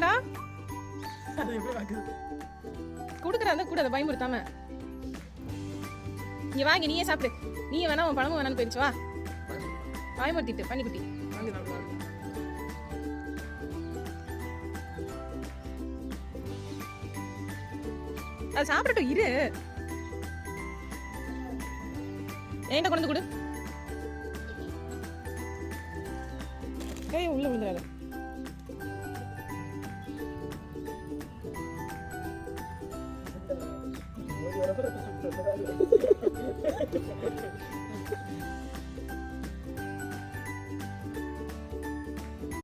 குடுறடா. குடுக்குறா இருந்தா கூட, அதை பயமுறுத்தாம. இங்க வாங்கி நீயே சாப்பிடு. நீயே வேணா உன் பழமும் வேணான்னு போயிடுச்சு. வா பயமுறுத்திட்டு பண்ணிக்குட்டி. அது சாப்பிடட்டும் இரு. என்கிட்ட கொண்டு கொடு. உள்ள விழுந்துடாது.